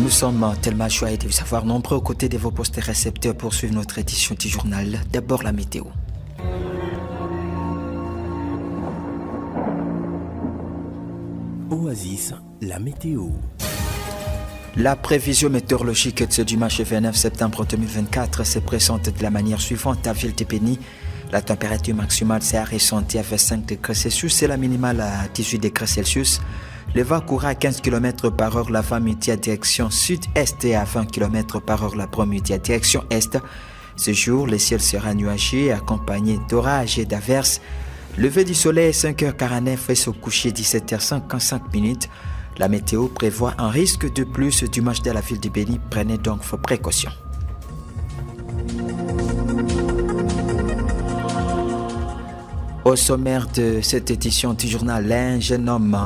Nous sommes tellement choyés de vous savoir nombreux aux côtés de vos postes récepteurs pour suivre notre édition du journal. D'abord la météo. Oasis, la météo. La prévision météorologique de ce dimanche 29 septembre 2024 se présente de la manière suivante à Ville-de-Béni. La température maximale s'est ressentie à 25 degrés Celsius et la minimale à 18 degrés Celsius. Le vent courra à 15 km par heure l'avant-midi à direction sud-est et à 20 km par heure l'après-midi à direction est. Ce jour, le ciel sera nuageux accompagné d'orages et d'averses. Lever du soleil 5h49 et se coucher 17h55. La météo prévoit un risque de plus dimanche dans la ville de Béni. Prenez donc vos précautions. Au sommaire de cette édition du journal, un jeune homme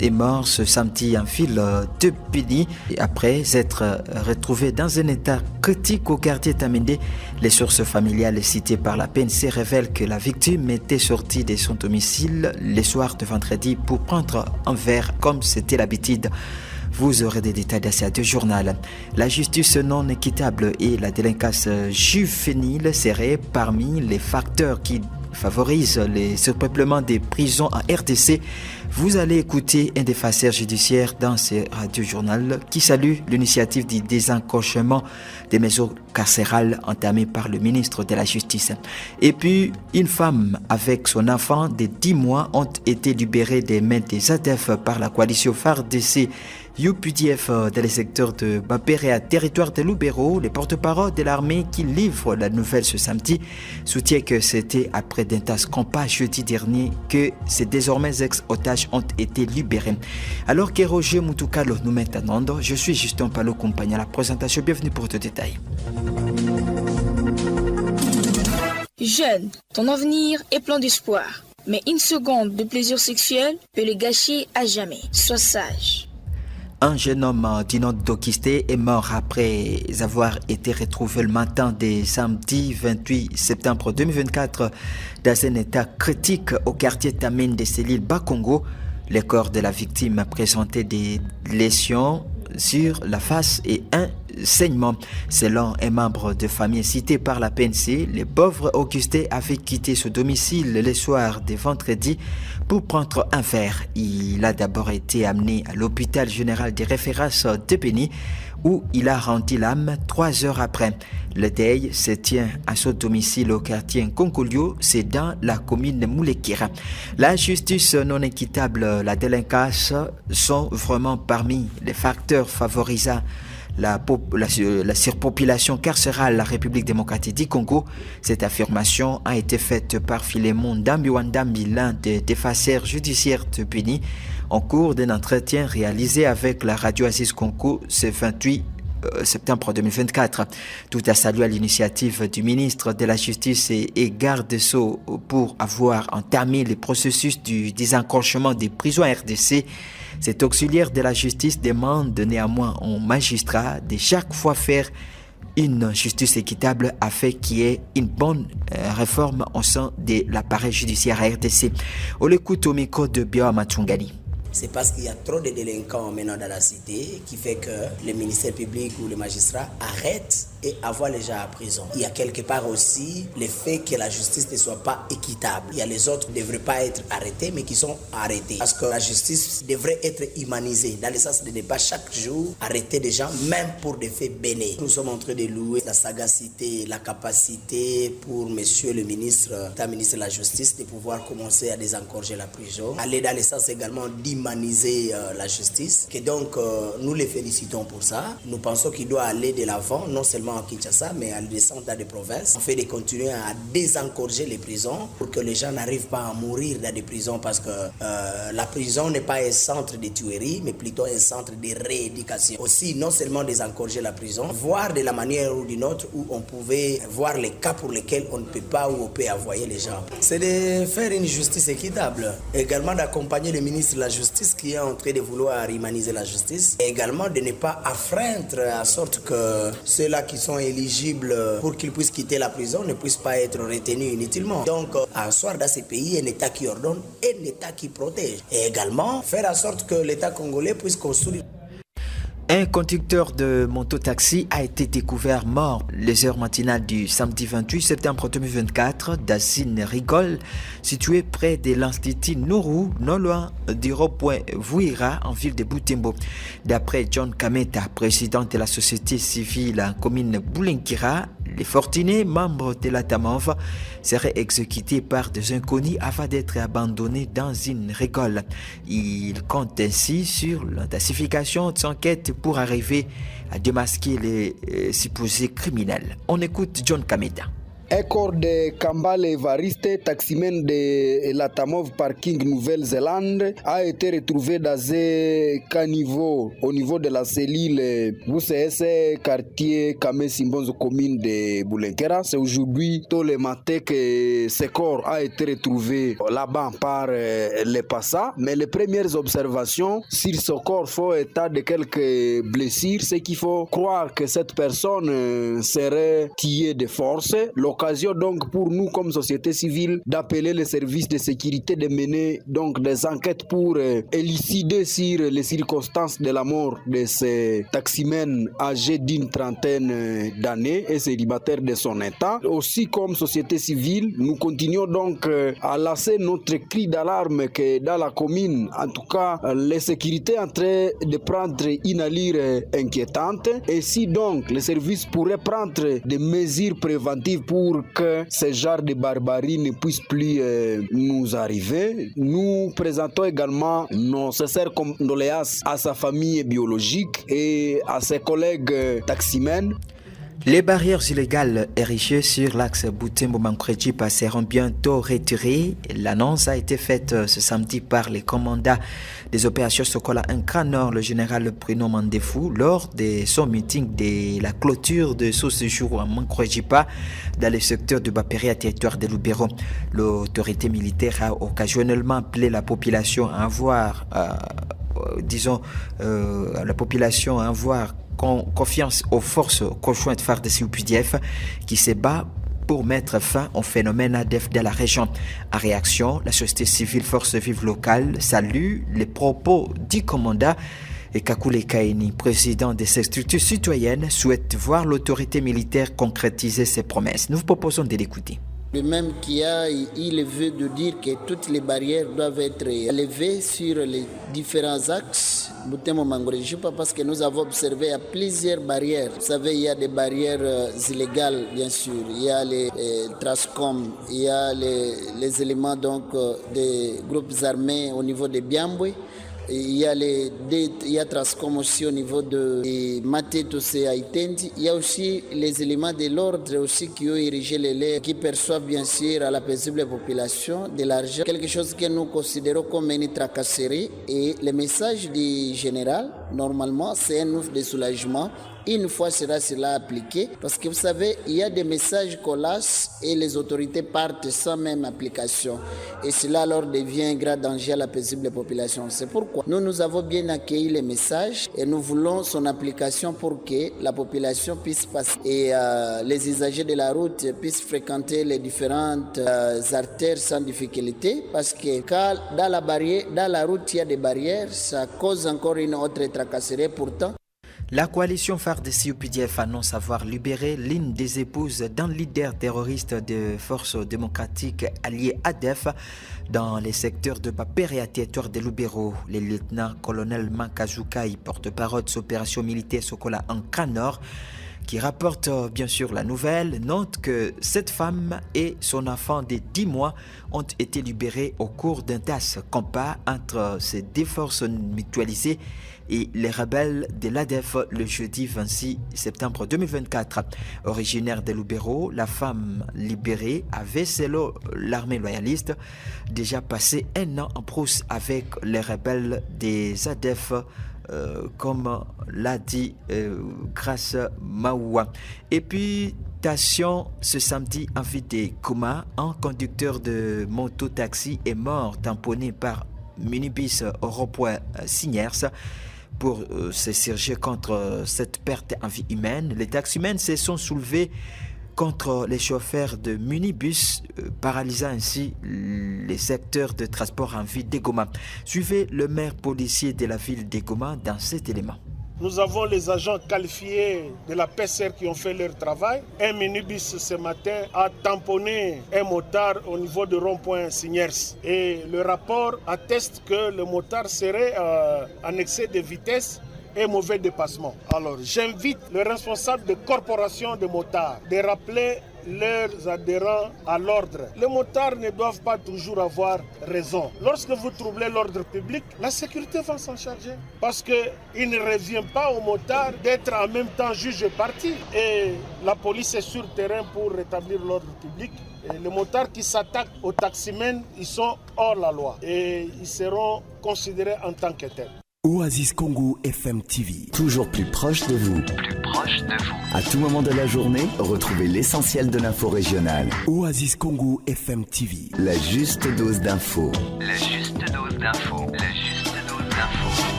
est mort ce samedi en ville de Béni après être retrouvé dans un état critique au quartier Tamindé. Les sources familiales citées par la PNC révèlent que la victime était sortie de son domicile le soir de vendredi pour prendre un verre comme c'était l'habitude. Vous aurez des détails dans ce journal. La justice non équitable et la délinquance juvénile seraient parmi les facteurs qui favorise le surpeuplement des prisons en RDC. Vous allez écouter un des facettes judiciaires dans ce radio-journal qui salue l'initiative du désencochement des maisons carcérales entamée par le ministre de la Justice. Et puis, une femme avec son enfant de 10 mois ont été libérées des mains des ADF par la coalition FARDC UPDF dans les secteurs de Bapere et à territoire de Lubero. Les porte-parole de l'armée qui livrent la nouvelle ce samedi soutient que c'était après d'intenses combats jeudi dernier que ces désormais ex-otages ont été libérés. Alors que Roger Moutoukalo nous met en onde, je suis Justin Palo, compagnie à la présentation. Bienvenue pour tout détail. Jeune, ton avenir est plein d'espoir. Mais une seconde de plaisir sexuel peut le gâcher à jamais. Sois sage. Un jeune homme du nom d'Okisté est mort après avoir été retrouvé le matin de samedi 28 septembre 2024 dans un état critique au quartier Tamine de l'île Bakongo. Le corps de la victime présentait des lésions sur la face et un saignement. Selon un membre de famille cité par la PNC, le pauvre Augustin avait quitté son domicile le soir de vendredi pour prendre un verre. Il a d'abord été amené à l'hôpital général de référence de Béni où il a rendu l'âme 3 heures après. Le deuil se tient à son domicile au quartier Konkolio, c'est dans la commune de Moulekira. La justice non équitable, la délinquance sont vraiment parmi les facteurs favorisant la surpopulation carcérale de la République démocratique du Congo. Cette affirmation a été faite par Philémon Dambiwandambi, l'un des défenseurs judiciaires de Béni, en cours d'un entretien réalisé avec la radio Aziz Congo ce 28 septembre 2024. Tout a salué l'initiative du ministre de la Justice et garde-sceaux pour avoir entamé le processus du désencrochement des prisons RDC. Cet auxiliaire de la justice demande néanmoins aux magistrats de chaque fois faire une justice équitable afin qu'il y ait une bonne réforme au sein de l'appareil judiciaire à RDC. On l'écoute au micro de Bia Matungani. C'est parce qu'il y a trop de délinquants maintenant dans la cité qui fait que le ministère public ou les magistrats arrêtent et envoient les gens à prison. Il y a quelque part aussi le fait que la justice ne soit pas équitable. Il y a les autres qui ne devraient pas être arrêtés mais qui sont arrêtés. Parce que la justice devrait être humanisée dans le sens de ne pas chaque jour arrêter des gens même pour des faits bénins. Nous sommes en train de louer la sagacité, la capacité pour monsieur le ministre de la Justice de pouvoir commencer à désengorger la prison. Aller dans le sens également d'humaniser la justice. Et donc nous les félicitons pour ça. Nous pensons qu'il doit aller de l'avant, non seulement à Kinshasa, mais à descendre dans des provinces. On fait de continuer à désengorger les prisons pour que les gens n'arrivent pas à mourir dans des prisons parce que la prison n'est pas un centre de tuerie, mais plutôt un centre de rééducation. Aussi, non seulement désengorger la prison, voir de la manière ou d'une autre où on pouvait voir les cas pour lesquels on ne peut pas ou on peut envoyer les gens. C'est de faire une justice équitable. Également d'accompagner le ministre de la Justice qui est en train de vouloir humaniser la justice. Et également de ne pas affreindre à sorte que ceux-là qui sont éligibles pour qu'ils puissent quitter la prison ne puissent pas être retenus inutilement. Donc, asseoir dans ces pays un État qui ordonne et un État qui protège. Et également faire en sorte que l'État congolais puisse construire. Un conducteur de moto-taxi a été découvert mort les heures matinales du samedi 28 septembre 2024 d'Assine Rigol, situé près de l'Institut Nourou, non loin du rond-point Vouira en ville de Butembo. D'après John Kameta, président de la société civile en commune Boulenkira, les fortunés membres de la TAMOV seraient exécutés par des inconnus avant d'être abandonnés dans une rigole. Il compte ainsi sur l'intensification de son enquête pour arriver à démasquer les supposés criminels. On écoute John Kameta. Un corps de Kambale Evariste, taximan de la Tamov Parking Nouvelle-Zélande, a été retrouvé dans un caniveau au niveau de la cellule WCS quartier Kamesimbonzo commune de Boulenkera. C'est aujourd'hui, tôt le matin, que ce corps a été retrouvé là-bas par les passants. Mais les premières observations sur ce corps font état de quelques blessures, ce qu'il faut croire que cette personne serait tuée de force. L'occasion donc pour nous comme société civile d'appeler les services de sécurité de mener donc des enquêtes pour élucider sur les circonstances de la mort de ce taximan âgé d'une trentaine d'années et célibataire de son état. Aussi comme société civile, nous continuons donc à lancer notre cri d'alarme que dans la commune, en tout cas, les sécurités en train de prendre une allure inquiétante. Et si donc les services pourraient prendre des mesures préventives pour que ce genre de barbarie ne puisse plus nous arriver. Nous présentons également nos sincères condoléances à sa famille biologique et à ses collègues taximens. Les barrières illégales érigées sur l'axe Butembo-Mankwedjipa seront bientôt retirées. L'annonce a été faite ce samedi par les commandants des opérations Sokola Nkra Nord, le général Bruno Mandefou, lors de son meeting de la clôture de ce séjour à Mankwedjipa dans le secteur de Bapéry à territoire de Lubero. L'autorité militaire a occasionnellement appelé la population à avoir, la population à avoir confiance aux forces conjointes FARDC ou UPDF qui se bat pour mettre fin au phénomène ADF de la région. En réaction, la société civile Force Vive locale salue les propos du commandant et Kakule Kaini, président de ces structures citoyennes, souhaite voir l'autorité militaire concrétiser ses promesses. Nous vous proposons de l'écouter. Le même qui a eu le vœu de dire que toutes les barrières doivent être levées sur les différents axes Butembo-Mankwedjipa parce que nous avons observé à plusieurs barrières. Vous savez, il y a des barrières illégales, bien sûr. Il y a les Trascom, il y a les éléments donc, des groupes armés au niveau de Biambwe. Il y a Trascom aussi au niveau de Matetos et Haïtendi. Il y a aussi les éléments de l'ordre aussi qui ont érigé les laits, qui perçoivent bien sûr à la paisible population de l'argent. Quelque chose que nous considérons comme une tracasserie. Et le message du général, normalement, c'est un ouf de soulagement. Une fois cela appliqué, parce que vous savez, il y a des messages qu'on lâche et les autorités partent sans même application. Et cela alors devient un grand danger à la paisible population. C'est pourquoi nous avons bien accueilli les messages et nous voulons son application pour que la population puisse passer et les usagers de la route puissent fréquenter les différentes artères sans difficulté. Parce que quand dans la route il y a des barrières, ça cause encore une autre tracasserie pourtant. La coalition FARDC UPDF annonce avoir libéré l'une des épouses d'un leader terroriste de forces démocratiques alliées ADF dans les secteurs de Bapéry à territoire de Lubero. Le lieutenant-colonel Makazoukai, porte-parole de l'opération militaire Sokola Nkra Nord, qui rapporte bien sûr la nouvelle, note que cette femme et son enfant de 10 mois ont été libérés au cours d'un tasse combat entre ces deux forces mutualisées et les rebelles de l'ADF le jeudi 26 septembre 2024. Originaire de Lubero, la femme libérée avait, selon l'armée loyaliste, déjà passé un an en brousse avec les rebelles des ADF, comme l'a dit Grace Maoua. Et puis, ce samedi en ville de Kouma, un conducteur de moto-taxi est mort tamponné par minibus au rond-point Signers. Pour s'insurger contre cette perte en vie humaine, les taximens se sont soulevés contre les chauffeurs de minibus, paralysant ainsi les secteurs de transport en ville de Goma. Suivez le maire policier de la ville de Goma dans cet élément. Nous avons les agents qualifiés de la PCR qui ont fait leur travail. Un minibus ce matin a tamponné un motard au niveau de rond-point Signers. Et le rapport atteste que le motard serait en excès de vitesse et mauvais dépassement. Alors j'invite le responsable de corporation de motards de rappeler leurs adhérents à l'ordre. Les motards ne doivent pas toujours avoir raison. Lorsque vous troublez l'ordre public, la sécurité va s'en charger. Parce qu'il ne revient pas aux motards d'être en même temps juge et partie. Et la police est sur terrain pour rétablir l'ordre public. Et les motards qui s'attaquent aux taximens, ils sont hors la loi. Et ils seront considérés en tant que tels. Oasis Congo FM TV, toujours plus proche de vous. À tout moment de la journée, retrouvez l'essentiel de l'info régionale. Oasis Congo FM TV, la juste dose d'infos.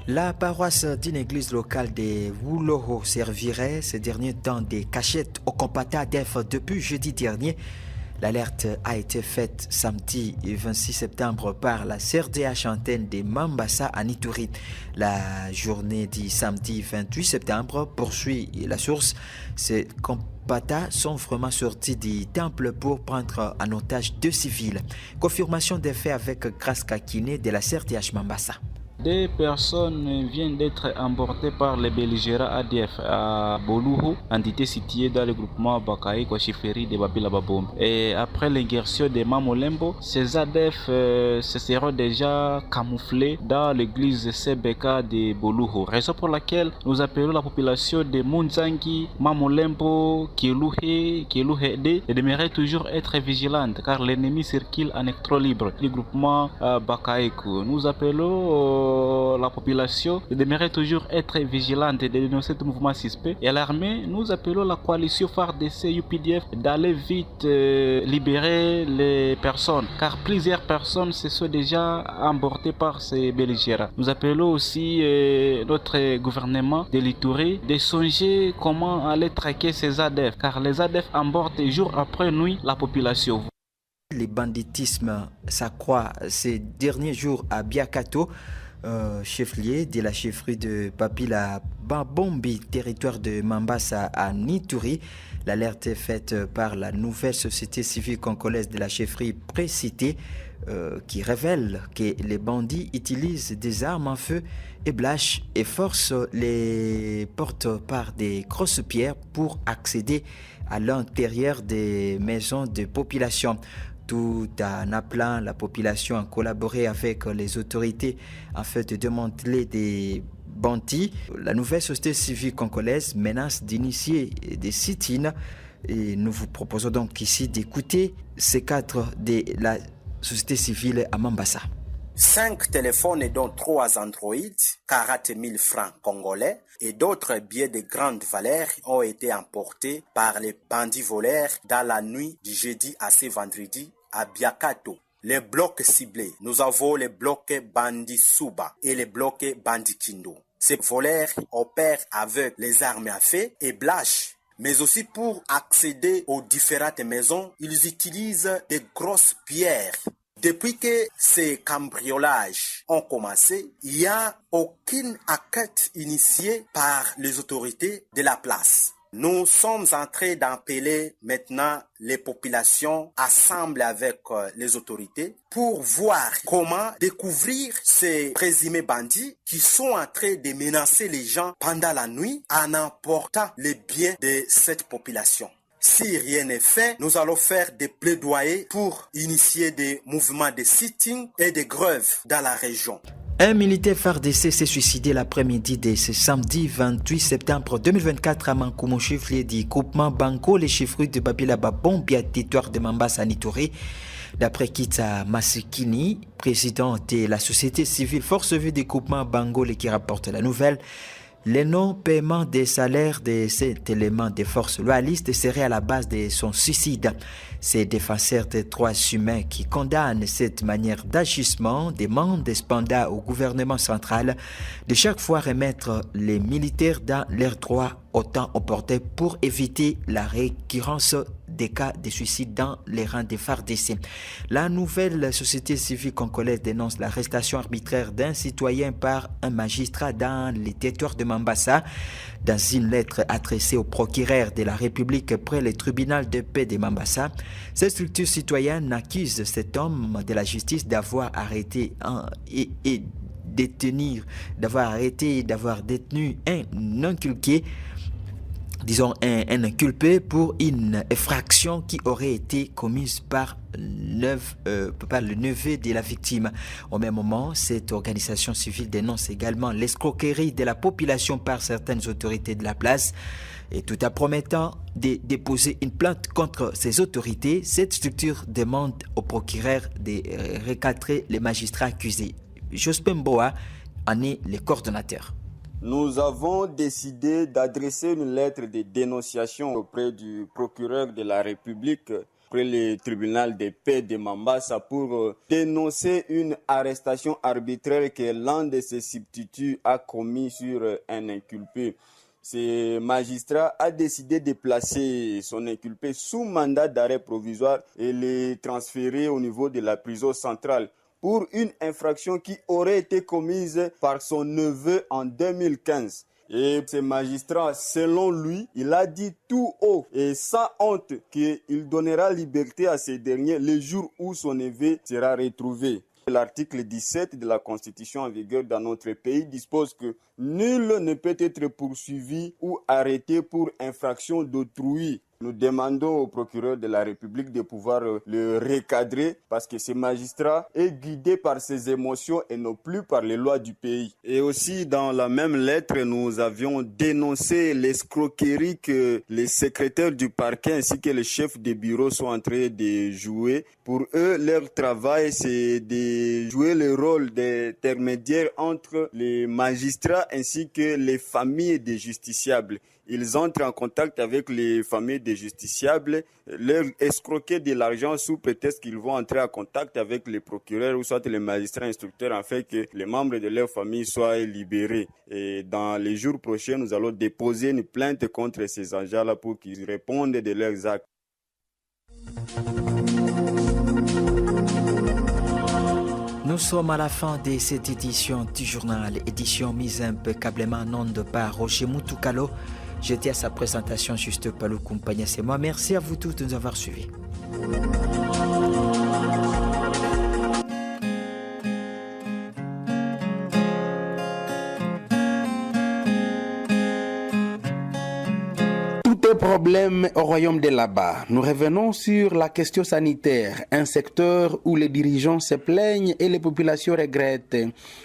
La paroisse d'une église locale de Wouloho servirait ces derniers temps des cachettes au combattant d'EF depuis jeudi dernier. L'alerte a été faite samedi 26 septembre par la CRDH antenne de Mambasa à Nituri. La journée du samedi 28 septembre poursuit la source. Ces combattants sont vraiment sortis du temple pour prendre en otage 2 civils. Confirmation des faits avec Grace Kakine de la CRDH Mambasa. Des personnes viennent d'être emportées par les belligérants ADF à Boluho, entité située dans le groupement Bakaï Kwachiferi de Babila Babombe. Et après l'ingression de Mamolembo, ces ADF se seront déjà camouflés dans l'église Sebeka de Boluho. Raison pour laquelle nous appelons la population de Munzangi, Mamolembo, Kielouhede de demeurer toujours être vigilante car l'ennemi circule en électro libre du groupement Bakaïko. Nous appelons la population de demeurer toujours être vigilante et de dénoncer tout mouvement suspect. Et à l'armée, nous appelons la coalition FARDC UPDF d'aller vite libérer les personnes, car plusieurs personnes se sont déjà emportées par ces belligérants. Nous appelons aussi notre gouvernement de l'Ituri de songer comment aller traquer ces ADF, car les ADF emportent jour après nuit la population. Le banditisme s'accroît ces derniers jours à Biakato, chef-lieu de la chefferie de Papila Babombi, territoire de Mambasa à Nituri. L'alerte est faite par la nouvelle société civile congolaise de la chefferie précitée qui révèle que les bandits utilisent des armes à feu et blâchent et forcent les portes par des grosses pierres pour accéder à l'intérieur des maisons de population. Tout en appelant la population à collaborer avec les autorités afin de démanteler des bandits. La nouvelle société civile congolaise menace d'initier des sit-ins et nous vous proposons donc ici d'écouter ces cadres de la société civile à Mambasa. 5 téléphones dont 3 Android, 40 000 francs congolais et d'autres billets de grande valeur ont été emportés par les bandits voleurs dans la nuit du jeudi à ce vendredi à Biakato. Les blocs ciblés, nous avons les blocs Bandi Souba et les blocs Bandi Kindo. Ces voleurs opèrent avec les armes à feu et blâchent. Mais aussi pour accéder aux différentes maisons, ils utilisent des grosses pierres. Depuis que ces cambriolages ont commencé, il n'y a aucune enquête initiée par les autorités de la place. Nous sommes en train d'appeler maintenant les populations assemblées avec les autorités pour voir comment découvrir ces présumés bandits qui sont en train de menacer les gens pendant la nuit en emportant les biens de cette population. Si rien n'est fait, nous allons faire des plaidoyers pour initier des mouvements de sitting et de grèves dans la région. Un militaire FARDC s'est suicidé l'après-midi de ce samedi 28 septembre 2024 à Mankumo, chef-lieu du groupement Banco, les chefferues de Babila Babombi, à territoire de Mambasa Nituri. D'après Kita Masikini, président de la société civile Force Vive du groupement Bango, qui rapporte la nouvelle, le non-paiement des salaires de cet élément des forces loyalistes serait à la base de son suicide. Ces défenseurs des droits humains qui condamnent cette manière d'agissement demandent cependant au gouvernement central de chaque fois remettre les militaires dans leurs droits au temps opportun pour éviter la récurrence des cas de suicide dans les rangs des FARDC. La nouvelle société civile congolaise dénonce l'arrestation arbitraire d'un citoyen par un magistrat dans les territoires de Mambasa. Dans une lettre adressée au procureur de la République près le tribunal de paix de Mambasa, cette structure citoyenne accuse cet homme de la justice d'avoir arrêté d'avoir détenu un inculpé, un inculpé pour une infraction qui aurait été commise par le neveu de la victime. Au même moment, cette organisation civile dénonce également l'escroquerie de la population par certaines autorités de la place. Et tout en promettant de déposer une plainte contre ces autorités, cette structure demande au procureur de recadrer les magistrats accusés. Jospin Boa en est le coordonnateur. Nous avons décidé d'adresser une lettre de dénonciation auprès du procureur de la République près le tribunal de paix de Mambasa pour dénoncer une arrestation arbitraire que l'un de ses substituts a commis sur un inculpé. Ce magistrat a décidé de placer son inculpé sous mandat d'arrêt provisoire et le transférer au niveau de la prison centrale pour une infraction qui aurait été commise par son neveu en 2015. Et ce magistrat, selon lui, il a dit tout haut et sans honte qu'il donnera liberté à ces derniers le jour où son neveu sera retrouvé. L'article 17 de la Constitution en vigueur dans notre pays dispose que nul ne peut être poursuivi ou arrêté pour infraction d'autrui. Nous demandons au procureur de la République de pouvoir le recadrer parce que ce magistrat est guidé par ses émotions et non plus par les lois du pays. Et aussi dans la même lettre, nous avions dénoncé l'escroquerie que les secrétaires du parquet ainsi que les chefs de bureau sont en train de jouer. Pour eux, leur travail, c'est de jouer le rôle d'intermédiaire entre les magistrats ainsi que les familles des justiciables. Ils entrent en contact avec les familles des justiciables, leur escroquer de l'argent sous prétexte qu'ils vont entrer en contact avec les procureurs ou soit les magistrats instructeurs afin que les membres de leur famille soient libérés. Et dans les jours prochains, nous allons déposer une plainte contre ces agents-là pour qu'ils répondent de leurs actes. Nous sommes à la fin de cette édition du journal, édition mise impeccablement en onde par Roger Moutoukalo. J'étais à sa présentation, Juste Palou Compagnie, c'est moi. Merci à vous tous de nous avoir suivis. Problème au royaume de là-bas. Nous revenons sur la question sanitaire, un secteur où les dirigeants se plaignent et les populations regrettent.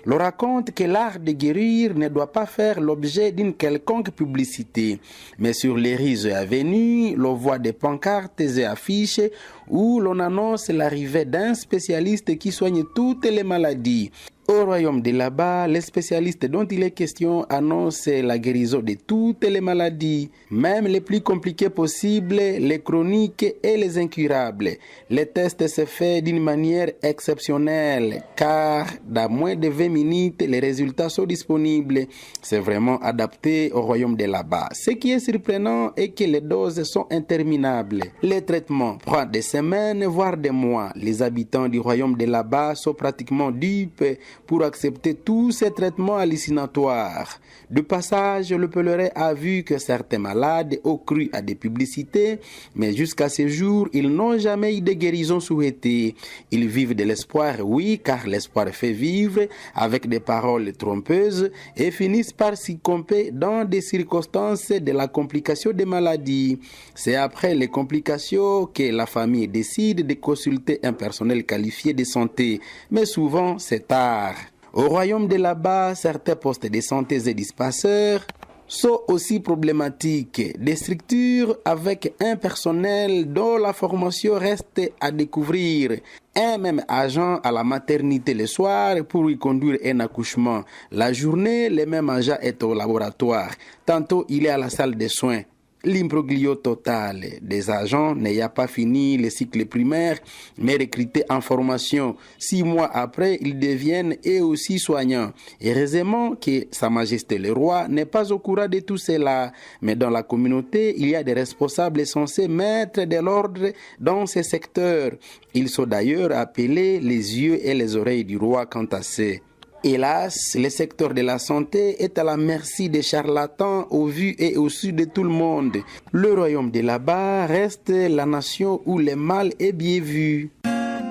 L'on raconte que l'art de guérir ne doit pas faire l'objet d'une quelconque publicité. Mais sur les rues et avenues, l'on voit des pancartes et affiches où l'on annonce l'arrivée d'un spécialiste qui soigne toutes les maladies. Au royaume de là-bas, les spécialistes dont il est question annoncent la guérison de toutes les maladies, même les plus compliquées possibles, les chroniques et les incurables. Les tests se font d'une manière exceptionnelle, car dans moins de 20 minutes, les résultats sont disponibles. C'est vraiment adapté au royaume de là-bas. Ce qui est surprenant est que les doses sont interminables. Les traitements prennent des semaines, voire des mois. Les habitants du royaume de là-bas sont pratiquement dupes pour accepter tous ces traitements hallucinatoires. De passage, le pèlerin a vu que certains malades ont cru à des publicités, mais jusqu'à ce jour, ils n'ont jamais eu de guérison souhaitée. Ils vivent de l'espoir, oui, car l'espoir fait vivre, avec des paroles trompeuses, et finissent par succomber dans des circonstances de la complication des maladies. C'est après les complications que la famille décide de consulter un personnel qualifié de santé, mais souvent c'est tard. Au royaume de là-bas, certains postes de santé et dispenseurs sont aussi problématiques. Des structures avec un personnel dont la formation reste à découvrir. Un même agent à la maternité le soir pour y conduire un accouchement. La journée, le même agent est au laboratoire. Tantôt, il est à la salle de soins. l'imbroglio total. Des agents n'ayant pas fini le cycle primaire, mais recrutés en formation. 6 mois après, ils deviennent eux aussi soignants. Heureusement que Sa Majesté le Roi n'est pas au courant de tout cela. Mais dans la communauté, il y a des responsables censés mettre de l'ordre dans ces secteurs. Ils sont d'ailleurs appelés les yeux et les oreilles du roi quant à ces. Hélas, le secteur de la santé est à la merci des charlatans au vu et au su de tout le monde. Le royaume de là-bas reste la nation où le mal est bien vu.